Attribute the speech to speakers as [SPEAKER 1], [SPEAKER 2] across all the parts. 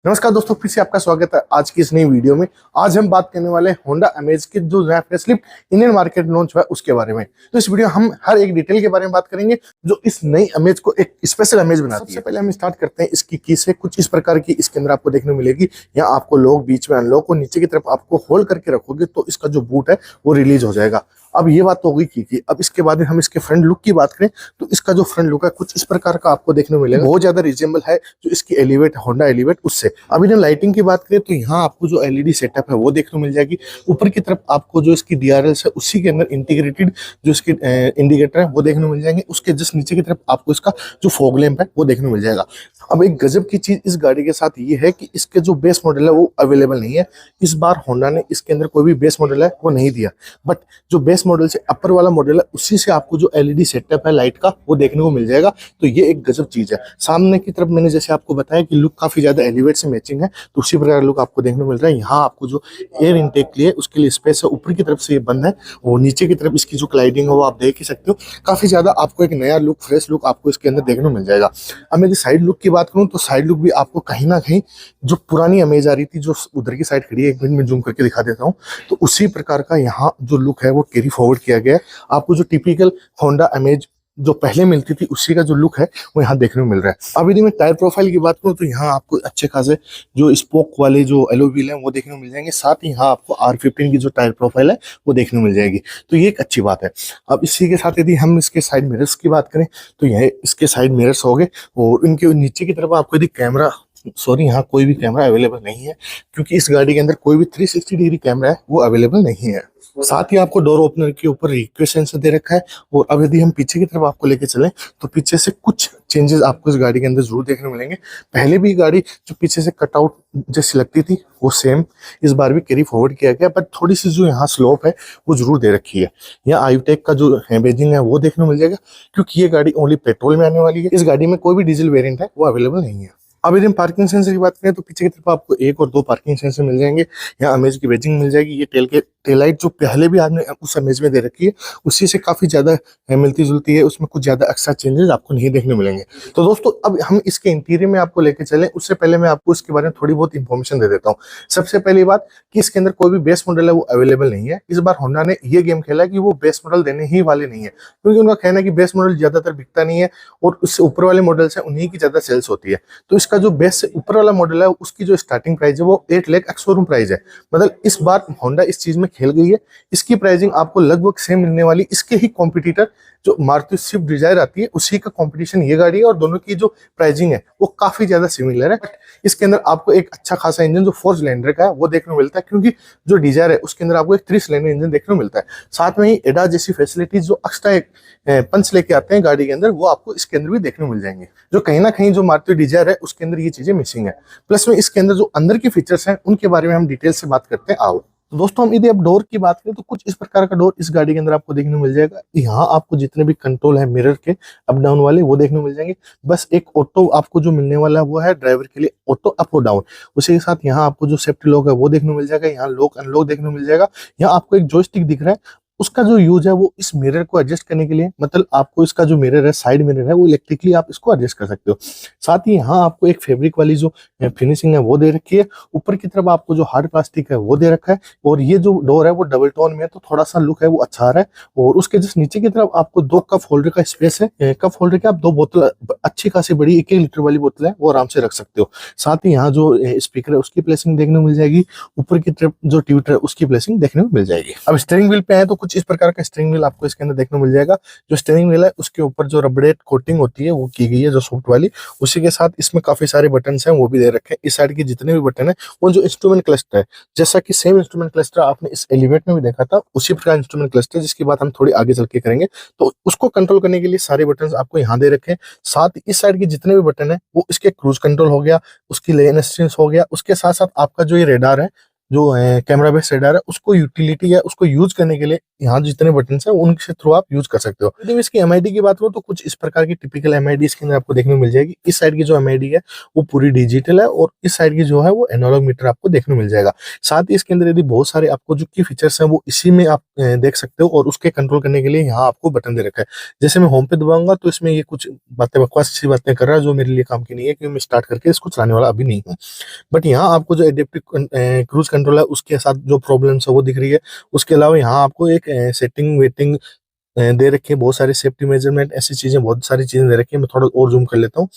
[SPEAKER 1] नमस्कार दोस्तों, फिर से आपका स्वागत है आज की इस नई वीडियो में। आज हम बात करने वाले हैं होंडा अमेज की जो नया फेसलिफ्ट इंडियन मार्केट लॉन्च हुआ है उसके बारे में। तो इस वीडियो हम हर एक डिटेल के बारे में बात करेंगे जो इस नई अमेज को एक स्पेशल अमेज बनाती है। सबसे पहले हम स्टार्ट करते हैं इसकी की से। कुछ इस प्रकार की इसके अंदर आपको देखने को मिलेगी। यहाँ आपको लॉक बीच में अनलॉक और नीचे की तरफ आपको होल्ड करके रखोगे तो इसका जो बूट है वो रिलीज हो जाएगा। अब ये बात तो हो गई की। अब इसके बाद हम इसके फ्रंट लुक की बात करें तो इसका जो फ्रंट लुक है कुछ इस प्रकार का आपको देखने को मिलेगा। बहुत ज्यादा रिजेंबल है जो इसकी एलिवेट होंडा एलिवेट उससे। अभी हम लाइटिंग की बात करें तो यहाँ आपको जो एलईडी सेटअप है वो देखने को मिल जाएगी। ऊपर की तरफ आपको जो इसकी डीआरएल्स है उसी के अंदर इंटीग्रेटेड जो इसके इंडिकेटर है वो देखने को मिल जाएंगे। उसके जस्ट नीचे की तरफ आपको इसका जो फॉग लैंप है वो देखने को मिल जाएगा। अब एक गजब की चीज इस गाड़ी के साथ ये है कि इसके जो बेस मॉडल है वो अवेलेबल नहीं है। इस बार होंडा ने इसके अंदर कोई भी बेस मॉडल है वो नहीं दिया, बट जो बेस मॉडल से अपर वाला मॉडल है उसी से आपको जो एलईडी सेटअप है लाइट का वो देखने को मिल जाएगा। तो ये एक गजब चीज है। सामने की तरफ मैंने जैसे आपको बताया कि लुक काफी ज्यादा एलिवेट से मैचिंग है, तो उसी प्रकार लुक आपको देखने को मिल रहा है। यहाँ आपको जो एयर इनटेक के लिए उसके लिए स्पेस है, ऊपर की तरफ से ये बंद है और नीचे की तरफ इसकी जो क्लाइडिंग है वो आप देख ही सकते हो। काफी ज्यादा आपको एक नया लुक, फ्रेश लुक आपको इसके अंदर देखने को मिल जाएगा। अब मेरी साइड लुक की बात करूं तो साइड लुक भी आपको कहीं ना कहीं जो पुरानी अमेज आ रही थी जो उधर की साइड खड़ी है, एक मिनट में जूम करके दिखा देता हूं, तो उसी प्रकार का यहाँ जो लुक है वो कैरी फॉरवर्ड किया गया है। आपको जो टिपिकल होंडा अमेज जो पहले मिलती थी उसी का जो लुक है वो यहाँ देखने को मिल रहा है। अब यदि मैं टायर प्रोफाइल की बात करूँ तो यहाँ आपको अच्छे खासे जो स्पोक वाले जो एलो व्हील है वो देखने को मिल जाएंगे। साथ ही यहाँ आपको R15 की जो टायर प्रोफाइल है वो देखने को मिल जाएगी, तो ये एक अच्छी बात है। अब इसी के साथ यदि हम इसके साइड मिरर्स की बात करें तो यह इसके साइड मिरर्स हो गए और इनके नीचे की तरफ आपको यदि कैमरा, सॉरी यहाँ कोई भी कैमरा अवेलेबल नहीं है क्योंकि इस गाड़ी के अंदर कोई भी 360 डिग्री कैमरा है वो अवेलेबल नहीं है। साथ ही आपको डोर ओपनर के ऊपर रिक्वेस्ट सेंसर दे रखा है। और अब यदि हम पीछे की तरफ आपको लेके चलें तो पीछे से कुछ चेंजेस आपको इस गाड़ी के अंदर जरूर देखने को मिलेंगे। पहले भी गाड़ी जो पीछे से कटआउट जैसी लगती थी वो सेम इस बार भी कैरी फॉरवर्ड किया गया, बट थोड़ी सी जो यहाँ स्लोप है वो जरूर दे रखी है। यहाँ आईटेक का जो बैजिंग है वो देखने को मिल जाएगा क्योंकि ये गाड़ी ओनली पेट्रोल में आने वाली है। इस गाड़ी में कोई भी डीजल वेरिएंट है वो अवेलेबल नहीं है। अब यदि हम पार्किंग सेंसर की बात करें तो पीछे की तरफ आपको एक और दो पार्किंग सेंसर मिल जाएंगे। यहाँ अमेज की बैजिंग मिल जाएगी। ये टेल लाइट जो पहले भी आपने उस अमेज में दे रखी है उसी से काफी ज्यादा मिलती जुलती है, उसमें कुछ ज्यादा एक्स्ट्रा चेंजेस आपको नहीं देखने मिलेंगे। तो दोस्तों अब हम इसके इंटीरियर में आपको लेके चलें उससे पहले मैं आपको इसके बारे में थोड़ी बहुत इंफॉर्मेशन दे देता हूँ। सबसे पहली बात कि इसके अंदर कोई भी बेस मॉडल है वो अवेलेबल नहीं है। इस बार होंडा ने ये गेम खेला कि वो बेस मॉडल देने ही वाले नहीं है क्योंकि उनका कहना है कि बेस मॉडल ज्यादातर बिकता नहीं है और उससे ऊपर वाले मॉडल्स है उन्हीं की ज्यादा सेल्स होती है। तो इसका जो बेस से ऊपर वाला मॉडल है उसकी जो स्टार्टिंग प्राइस है वो 8 लाख एक्स शोरूम प्राइस है। मतलब इस बार होंडा इस चीज में खेल गई है। इसकी प्राइसिंग आपको लगभग सेम मिलने वाली। इसके ही कॉम्पिटिटर जो मारुति स्विफ्ट डिजायर आती है उसी का कंपटीशन ये गाड़ी है और दोनों की जो प्राइसिंग है वो काफी ज्यादा सिमिलर है। इसके अंदर आपको एक अच्छा खासा इंजन जो 4 सिलेंडर का है वो देखने को मिलता है क्योंकि जो डिजायर है उसके अंदर आपको एक 3 सिलेंडर इंजन देखने को मिलता है। साथ में ही एडा जैसी फैसिलिटीज जो एक्स्ट्रा एक पंच लेके आते हैं गाड़ी के अंदर वो आपको इसके अंदर भी देखने को मिल जाएंगे, जो कहीं ना कहीं जो मारुति डिजायर है उसके अंदर ये चीजें मिसिंग है। प्लस में इसके अंदर जो अंदर के फीचर्स हैं उनके बारे में हम डिटेल से बात करते हैं। आओ तो दोस्तों हम यदि अब डोर की बात करें तो कुछ इस प्रकार का डोर इस गाड़ी के अंदर आपको देखने को मिल जाएगा। यहाँ आपको जितने भी कंट्रोल है मिरर के अप डाउन वाले वो देखने को मिल जाएंगे। बस एक ऑटो आपको जो मिलने वाला है वो है ड्राइवर के लिए ऑटो अप और डाउन। उसी के साथ यहाँ आपको जो सेफ्टी लॉक है वो देखने को मिल जाएगा। यहाँ लॉक अनलॉक देखने को मिल जाएगा। यहाँ आपको एक जॉयस्टिक दिख रहा है, उसका जो यूज है वो इस मिरर को एडजस्ट करने के लिए, मतलब आपको इसका जो मिरर है साइड मिरर है वो इलेक्ट्रिकली आप इसको एडजस्ट कर सकते हो। साथ ही यहाँ आपको एक फैब्रिक वाली जो फिनिशिंग है वो दे रखी है। ऊपर की तरफ आपको जो हार्ड प्लास्टिक है वो दे रखा है और ये जो डोर है वो डबल टोन में है तो थोड़ा सा लुक है वो अच्छा आ रहा है। और उसके जस्ट नीचे की तरफ आपको 2 कप होल्डर का स्पेस है। कप होल्डर के आप 2 बोतल अच्छी खासी बड़ी 1-1 लीटर वाली बोतल है वो आराम से रख सकते हो। साथ ही यहाँ जो स्पीकर है उसकी प्लेसिंग देखने को मिल जाएगी। ऊपर की तरफ जो ट्यूटर है उसकी प्लेसिंग देखने को मिल जाएगी। अब स्टीयरिंग व्हील पे है तो कुछ इस प्रकार का स्टीयरिंग व्हील आपको इसके अंदर देखने को मिल जाएगा। जो स्टीयरिंग व्हील है उसके ऊपर जो रबरेट कोटिंग होती है वो की गई है जो सॉफ्ट वाली। उसी के साथ इसमें काफी सारे बटन हैं वो भी दे रखे हैं। इस साइड के जितने भी बटन है वो जो इंस्ट्रूमेंट क्लस्टर है, जैसा कि सेम इंस्ट्रूमेंट क्लस्टर आपने इस एलिवेट में भी देखा था उसी प्रकार इंस्ट्रूमेंट क्लस्टर जिसकी बात हम थोड़ी आगे चल के करेंगे, तो उसको कंट्रोल करने के लिए सारे बटन आपको यहाँ दे रखे हैं। साथ इस साइड के जितने भी बटन है वो इसके क्रूज कंट्रोल हो गया, उसकी लेन असिस्टेंस हो गया, उसके साथ साथ आपका जो ये रेडार है जो कैमरा बेस्ड रेडार है उसको यूटिलिटी या उसको यूज करने के लिए यहाँ जितने बटन है उनके थ्रू आप यूज कर सकते हो। यदि इसकी एमआईडी की बात करूँ तो कुछ इस प्रकार की टिपिकल एमआईडी इसके अंदर आपको देखने को मिल जाएगी। इस साइड की जो एमआईडी है वो पूरी डिजिटल है और इस साइड की जो है वो एनालॉग मीटर आपको देखने को मिल जाएगा। साथ ही इसके अंदर यदि बहुत सारे आपको जो की फीचर्स हैं वो इसी में आप देख सकते हो और उसके कंट्रोल करने के लिए यहाँ आपको बटन दे रखा है। जैसे मैं होम पे दबाऊंगा तो इसमें ये कुछ बातें बकवास सी बातें कर रहा है जो मेरे लिए काम की नहीं है, क्योंकि मैं स्टार्ट करके इसको चलाने वाला अभी नहीं हूँ। बट यहाँ आपको जो एडेप्टिव क्रूज कंट्रोल है उसके साथ जो प्रॉब्लम्स है वो दिख रही है। उसके अलावा यहाँ आपको एक सेटिंग वेटिंग दे रखी है, बहुत सारी सेफ्टी मेजरमेंट ऐसी चीजें बहुत सारी चीजें दे रखी है। मैं थोड़ा और जूम कर लेता हूँ,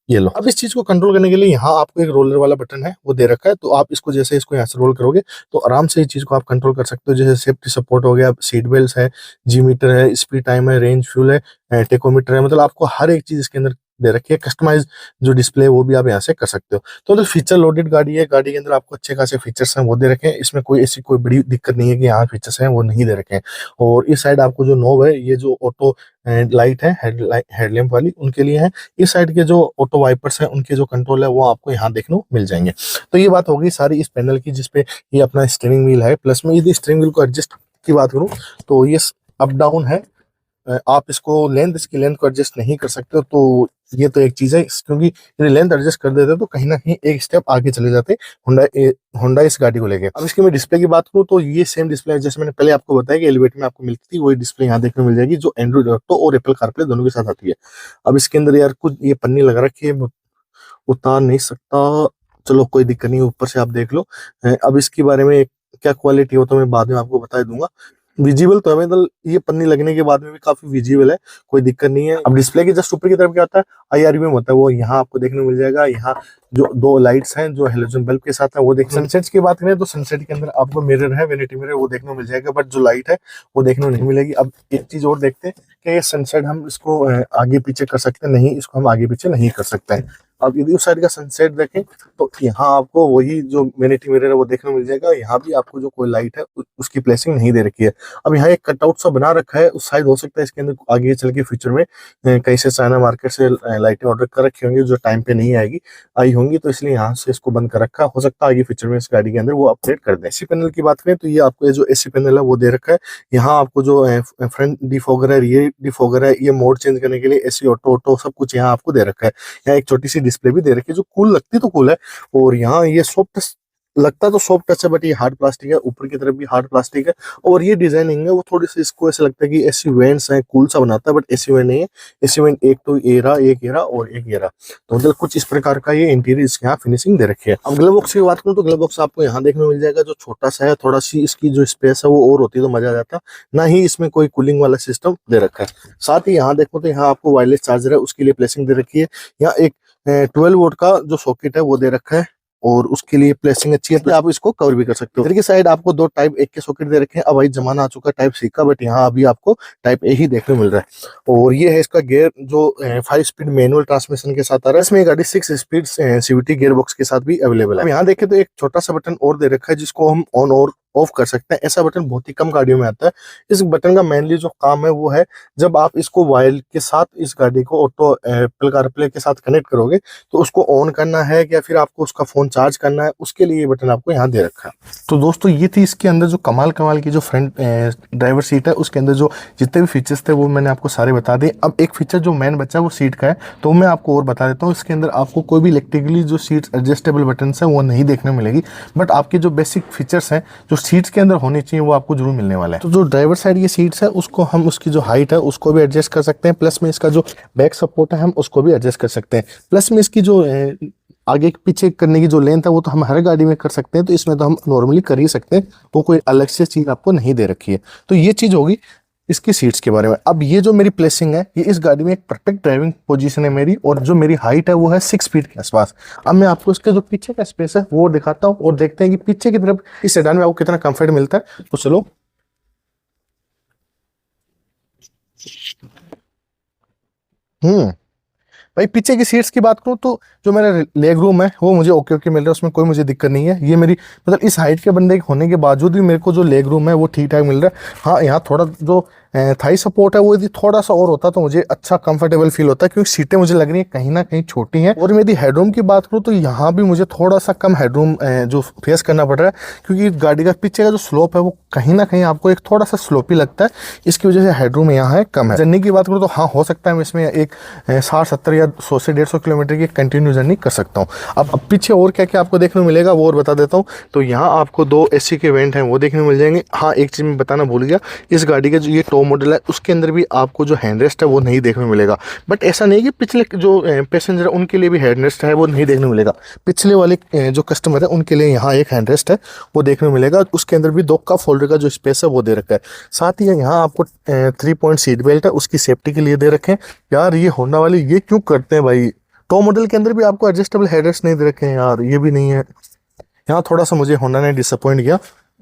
[SPEAKER 1] ये लो। अब इस चीज को कंट्रोल करने के लिए यहाँ आपको एक रोलर वाला बटन है वो दे रखा है, तो आप इसको जैसे इसको यहाँ से रोल करोगे तो आराम से इस चीज को आप कंट्रोल कर सकते हो। जैसे सेफ्टी सपोर्ट हो गया, सीट बेल्ट है, जी मीटर है, स्पीड टाइम है, रेंज फ्यूल है, टेकोमीटर है, मतलब आपको हर एक चीज इसके अंदर दे रखी है। कस्टमाइज जो डिस्प्ले वो भी आप यहाँ से कर सकते हो। तो मतलब फीचर लोडेड गाड़ी है, गाड़ी के अंदर आपको अच्छे खासे फीचर्स हैं वो दे रखे हैं। इसमें कोई ऐसी कोई बड़ी दिक्कत नहीं है कि यहाँ फीचर्स हैं वो नहीं दे रखे हैं। और इस साइड आपको जो नॉब है ये जो ऑटो लाइट है हेडलैम्प वाली उनके लिए है। इस साइड के जो ऑटो वाइपर्स हैं उनके जो कंट्रोल है वो आपको यहाँ देखने को मिल जाएंगे। तो ये बात होगी सारी इस पैनल की जिसपे ये अपना स्टीयरिंग व्हील है। प्लस में यदि स्टीयरिंग व्हील को एडजस्ट की बात करूँ तो ये अप डाउन है, आप इसको इसकी लेंथ को एडजस्ट नहीं कर सकते हो। तो ये तो एक चीज है, क्योंकि यदि लेंथ एडजस्ट कर देते तो कहीं ना कहीं एक स्टेप आगे चले जाते होंडा इस गाड़ी को लेके। अब इसकी मैं डिस्प्ले की बात करूँ तो ये सेम डिस्प्ले जैसे मैंने पहले आपको बताया कि एलिवेट में आपको मिलती थी, वही डिस्प्ले यहाँ देखने को मिल जाएगी जो एंड्रॉइड ऑटो और एप्पल कारप्ले दोनों के साथ आती है। अब इसके अंदर यार कुछ ये पन्नी लगा रखी है, उतार नहीं सकता, चलो कोई दिक्कत नहीं, ऊपर से आप देख लो। अब इसके बारे में क्या क्वालिटी हो तो मैं बाद में आपको बता दूंगा। विजिबल तो है, मतलब ये पन्नी लगने के बाद में भी काफी विजिबल है, कोई दिक्कत नहीं है। अब डिस्प्ले के जस्ट ऊपर की तरफ क्या आता है आईआरबी होता है, वो यहाँ आपको देखने को मिल जाएगा। यहाँ जो दो लाइट्स हैं जो हेलोजन बल्ब के साथ है वो देखने। सनसेट की बात करें तो सनसेट के अंदर आपको मिरर है, वेनिटी मिरर, वो देखने को मिल जाएगा, बट जो लाइट है वो देखने को नहीं मिलेगी। अब एक चीज और देखते हैं कि ये सनसेट हम इसको आगे पीछे कर सकते हैं, नहीं इसको हम आगे पीछे नहीं कर सकते हैं। अब यदि उस साइड का सनसेट देखें तो यहाँ आपको वही जो वेनिटी मिरर है वो देखने को मिल जाएगा। यहाँ भी आपको जो कोई लाइट है उसकी प्लेसिंग नहीं दे रखी है। अब यहाँ एक कटआउट सा बना रखा है, उस साइड हो सकता है इसके अंदर आगे चल के फ्यूचर में कहीं से चाइना मार्केट से लाइटें ऑर्डर कर रखी होंगी जो टाइम पे नहीं आई होंगी, तो इसलिए यहाँ से इसको बंद कर रखा। हो सकता है आगे फ्यूचर में इस गाड़ी के अंदर वो अपडेट कर दें। एसी पैनल की बात करें तो ये आपको ये जो एसी पैनल है वो दे रखा है। यहाँ आपको जो फ्रंट डिफॉगर है, रियर डिफॉगर है, ये मोड चेंज करने के लिए एसी ऑटो सब कुछ यहाँ आपको दे रखा है। यहाँ एक छोटी सी डिस्प्ले भी दे रखी है जो कूल लगती तो कूल है। और यहाँ ये सॉफ्ट लगता तो सॉफ्ट टच है, बट ये हार्ड प्लास्टिक है, ऊपर की तरफ भी हार्ड प्लास्टिक है। और ये डिजाइनिंग है वो थोड़ी सी इसको ऐसा लगता है कि एसी वेंट्स है, कूल सा बनाता है, बट एसी वेंट नहीं है। एसी वेंट एक तो एक एरा और एक एरा, तो मतलब कुछ इस प्रकार का ये इंटीरियर इसके यहाँ फिनिशिंग दे रखी है। अब ग्लव बॉक्स की बात करूँ तो ग्लव बॉक्स आपको यहाँ देखने को मिल जाएगा जो छोटा सा है, थोड़ा सी इसकी जो स्पेस है वो और होती तो मजा आ जाता, ना ही इसमें कोई कूलिंग वाला सिस्टम दे रखा है। साथ ही यहाँ देखो तो यहाँ आपको वायरलेस चार्जर है उसके लिए प्लेसिंग दे रखी है। यहाँ एक 12 वोल्ट का जो सॉकेट है वो दे रखा है और उसके लिए प्लेसिंग अच्छी है, तो आप इसको कवर भी कर सकते हो। इधर की साइड आपको दो टाइप ए के सॉकेट दे रखे हैं। अब भाई जमाना आ चुका है टाइप सी का, बट यहाँ अभी आपको टाइप ए ही देखने मिल रहा है। और ये है इसका गियर जो 5 स्पीड मैनुअल ट्रांसमिशन के साथ आ रहा है। इसमें गाड़ी 6 स्पीड सीवीटी गियर बॉक्स के साथ भी अवेलेबल है। यहाँ देखें तो एक छोटा सा बटन और दे रखा है जिसको हम ऑन और ऑफ कर सकते हैं। ऐसा बटन बहुत ही कम गाड़ियों में आता है। इस बटन का मेनली जो काम है वो है जब आप इसको वायर के साथ इस गाड़ी को ऑटो एप्पल कारप्ले के साथ कनेक्ट करोगे तो उसको ऑन करना है या फिर आपको उसका फोन चार्ज करना है, उसके लिए ये बटन आपको यहाँ दे रखा है। तो दोस्तों ये थी इसके अंदर जो कमाल की जो फ्रंट ड्राइवर सीट है उसके अंदर जो जितने भी फीचर्स थे वो मैंने आपको सारे बता दिए। अब एक फीचर जो मेन बचा है वो सीट का है, तो मैं आपको और बता देता हूँ। इसके अंदर आपको कोई भी इलेक्ट्रिकली जो सीट एडजस्टेबल बटन है वो नहीं देखने मिलेगी, बट आपके जो बेसिक फीचर्स हैं जो सीट्स के अंदर होनी चाहिए वो आपको जरूर मिलने वाला है। तो जो ड्राइवर साइड ये सीट्स है उसको हम उसकी जो हाइट है उसको भी एडजस्ट कर सकते हैं, प्लस में इसका जो बैक सपोर्ट है हम उसको भी एडजस्ट कर सकते हैं, प्लस में इसकी जो आगे पीछे करने की जो लेंथ है वो तो हम हर गाड़ी में कर सकते हैं, तो इसमें तो हम नॉर्मली कर ही सकते हैं, वो कोई अलग से चीज आपको नहीं दे रखी है। तो ये चीज होगी इसकी सीट्स के बारे में। अब ये जो मेरी प्लेसिंग है ये इस गाड़ी में एक परफेक्ट ड्राइविंग पोजीशन है मेरी, और जो मेरी हाइट है वो है 6 फीट के आसपास। अब मैं आपको इसके जो पीछे का स्पेस है वो दिखाता हूँ और देखते हैं कि पीछे की तरफ इस सेडान में आपको कितना कंफर्ट मिलता है। तो चलो भाई पीछे की सीट्स की बात करूं तो जो मेरा लेग रूम है वो मुझे ओके मिल रहा है, उसमें कोई मुझे दिक्कत नहीं है। ये मेरी मतलब इस हाइट के बंदे होने के बावजूद भी मेरे को जो लेग रूम है वो ठीक ठाक मिल रहा है। हाँ यहाँ थोड़ा जो थाई सपोर्ट है वो यदि थोड़ा सा और होता तो मुझे अच्छा कंफर्टेबल फील होता है, क्योंकि सीटें मुझे लग रही है कहीं ना कहीं छोटी हैं। और यदि हेडरूम की बात करूँ तो यहाँ भी मुझे थोड़ा सा कम हेडरूम जो फेस करना पड़ रहा है, क्योंकि गाड़ी का पीछे का जो स्लोप है वो कहीं ना कहीं आपको एक थोड़ा सा स्लोपी लगता है, इसकी वजह से हेडरूम यहाँ है कम है। जर्नी की बात करूँ तो हाँ, हो सकता है मैं इसमें एक 60-70 या 100 से 150 किलोमीटर की कंटिन्यू जर्नी कर सकता हूँ। अब पीछे और क्या क्या आपको देखने को मिलेगा वो और बता देता हूँ। तो यहाँ आपको 2 एसी के वेंट हैं वो देखने को मिल जाएंगे। हाँ, एक चीज़ मैं बताना भूल गया, इस गाड़ी का जो ये टॉप मॉडल है उसके अंदर भी आपको जो हैंडरेस्ट है वो नहीं देखने को मिलेगा। बट ऐसा नहीं कि पिछले जो पैसेंजर है उनके लिए भी हैंडरेस्ट है वो नहीं देखने को मिलेगा। पिछले वाले जो कस्टमर है उनके लिए यहाँ एक हैंडरेस्ट है वो देखने को मिलेगा। उसके अंदर भी 2 कप होल्डर का जो स्पेस है वो दे रखा है। साथ ही यहाँ आपको 3 पॉइंट सीट बेल्ट है उसकी सेफ्टी के लिए दे रखे हैं। यार ये होंडा वाले ये क्यों करते हैं भाई, टॉप मॉडल के अंदर भी आपको एडजस्टेबल हेडरेस्ट नहीं दे रखे हैं यार, ये भी नहीं है। यहाँ थोड़ा सा मुझे होंडा ने डिसअपॉइंट किया।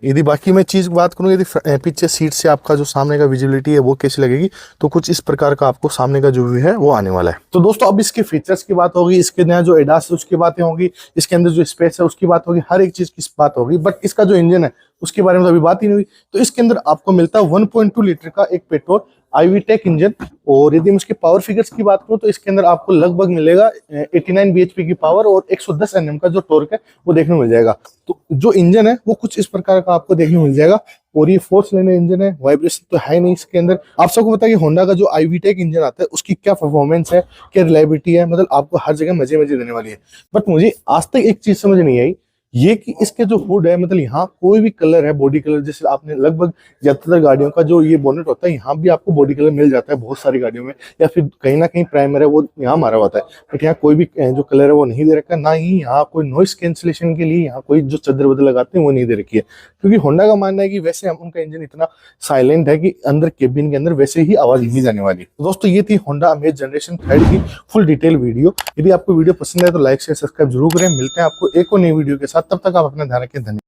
[SPEAKER 1] यदि बाकी मैं चीज़ बात करूँ, यदि पीछे सीट से आपका जो सामने का विजिबिलिटी है वो कैसी लगेगी, तो कुछ इस प्रकार का आपको सामने का जो व्यू है वो आने वाला है। तो दोस्तों अब इसके फीचर्स की बात होगी, इसके नया जो एडास है उसकी बातें होगी, इसके अंदर जो स्पेस है उसकी बात होगी, हर एक चीज़ की बात होगी। बट इसका जो इंजन है उसके बारे में तो अभी बात ही नहीं हुई। तो इसके अंदर आपको मिलता है 1.2 लीटर का एक पेट्रोल IVTEC इंजन। और यदि मैं उसके पावर फिगर्स की बात करूं तो इसके अंदर आपको लगभग मिलेगा 89 bhp की पावर और 110 Nm का जो टॉर्क है वो देखने को मिल जाएगा। तो जो इंजन है वो कुछ इस प्रकार का आपको देखने को मिल जाएगा। और ये 4 सिलेंडर इंजन है, वाइब्रेशन तो है नहीं इसके अंदर। आप सबको पता है कि होंडा का जो IVTEC इंजन आता है उसकी क्या परफॉर्मेंस है, क्या रिलायबिलिटी है, मतलब आपको हर जगह मजे मजे देने वाली है। बट मुझे आज तक एक चीज समझ नहीं आई, ये कि इसके जो हुड है, मतलब यहाँ कोई भी कलर है बॉडी कलर, जैसे आपने लगभग ज्यादातर गाड़ियों का जो ये बोनेट होता है यहाँ भी आपको बॉडी कलर मिल जाता है बहुत सारी गाड़ियों में, या फिर कहीं ना कहीं प्राइमर है वो यहाँ मारा होता है। बट यहाँ कोई भी जो कलर है वो नहीं दे रखा, ना ही यहाँ कोई नॉइस कैंसिलेशन के लिए यहाँ कोई जो चद्दर वद्दर लगाते हैं वो नहीं दे रखी है। क्योंकि होंडा का मानना है कि वैसे हम उनका इंजन इतना साइलेंट है कि अंदर केबिन के अंदर वैसे ही आवाज नहीं जाने वाली। तो दोस्तों ये थी होंडा अमेज जनरेशन 3 की फुल डिटेल वीडियो। यदि आपको वीडियो पसंद है तो लाइक शेयर सब्सक्राइब जरूर करें। मिलते हैं आपको एक और नई वीडियो के साथ, तब तक आप अपना ध्यान रखें। धन्यवाद।